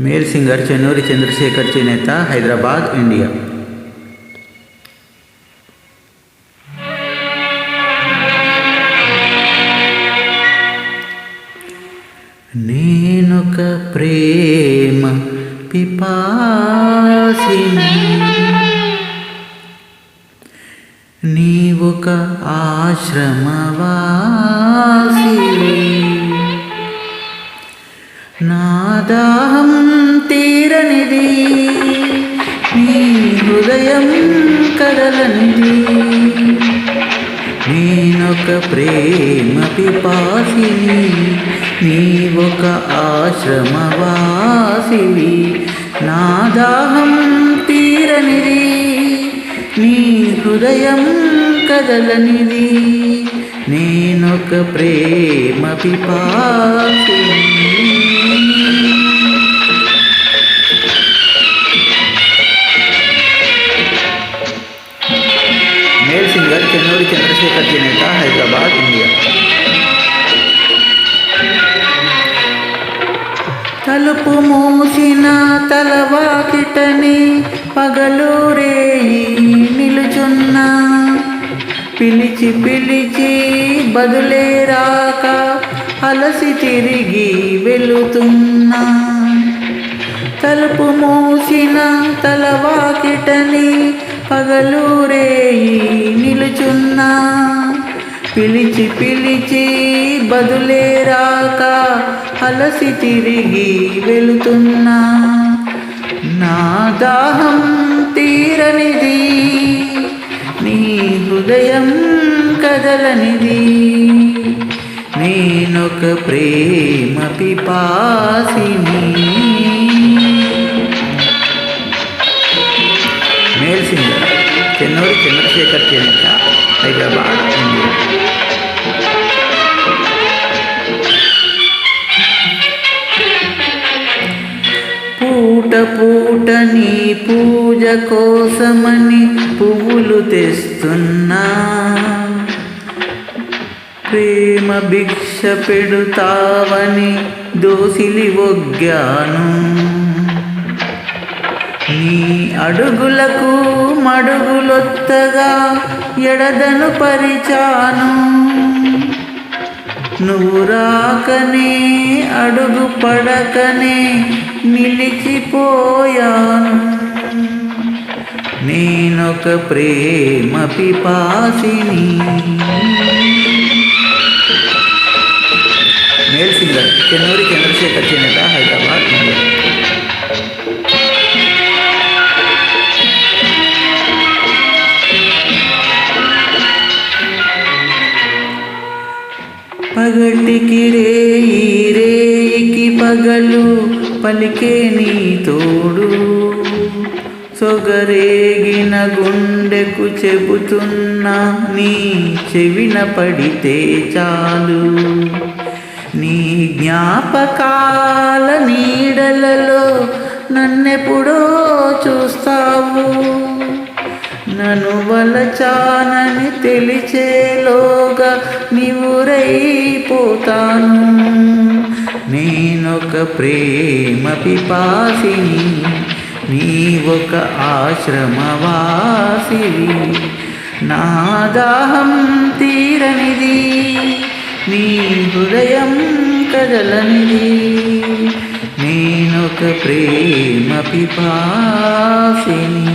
Male singer Chennuri Chandrasekhar చేనేత, Hyderabad, India. నేనొక ప్రేమ పిపాసిని, నీవొక ఆశ్రమవాసివి, నా దాహం తీరనిది, నీ హృదయం కదలనిది. నేనొక ప్రేమ పిపాసిని, నీవొక ఆశ్రమవాసివి, నా దాహం తీరనిది, నీ హృదయం కదలనిది. నేనొక ప్రేమ పిపాసిని. మేల్ సింగర్ చెన్నూరి చంద్రశేఖర్ చేనేత, హైదరాబాద్, ఇండియా. తలుపు మూసిన తలవాకిటని పగలు రేయి నిలుచున్నా, పిలిచి పిలిచి బదులే రాక అలసి తిరిగి వెళుతున్నా. తలుపు మూసిన తలవాకిటని పగలు రేయి నిలుచున్నా, పిలిచి పిలిచి బదులే రాక అలసి తిరిగి వెళుతున్నా. నా దాహం తీరనిది, నీ హృదయం కదలనిది. నేనొక ప్రేమ పిపాసిని. మేల్ సింగర్ చెన్నూరి చంద్రశేఖర్ చేనేత, హైదరాబాద్, ఇండియా. పూట పూట నీ పూజ కోసమని పువ్వులు తెస్తున్నా, ప్రేమ భిక్ష పెడుతావని దోసిలి ఒగ్గాను. నీ అడుగులకు మడుగులొత్తగా ఎడదను పరిచాను. నువ్వు రాకనే అడుగు పడకనే నిలిచిపోయాను. నేనొక ప్రేమ పిపాసిని. మేల్ సింగర్ చెన్నూరి చంద్రశేఖర్ చేనేత, హైదరాబాద్, ఇండియా. పగటికి రేయి, రేయికి పగలు పలికే నీ తోడు, సొగరేగిన గుండెకు చెబుతున్నా నీ చెవిన పడితే చాలు. నీ జ్ఞాపకాల నీడలలో నన్నెప్పుడో చూస్తావు. నన్ను వలచానని తెలిచేలోగా నివురైపోతాను. నేనొక ప్రేమ పిపాసిని, నీవొక ఆశ్రమవాసివి, నా దాహం తీరనిది, నీ హృదయం కదలనిది. నేనొక ప్రేమ పిపాసిని.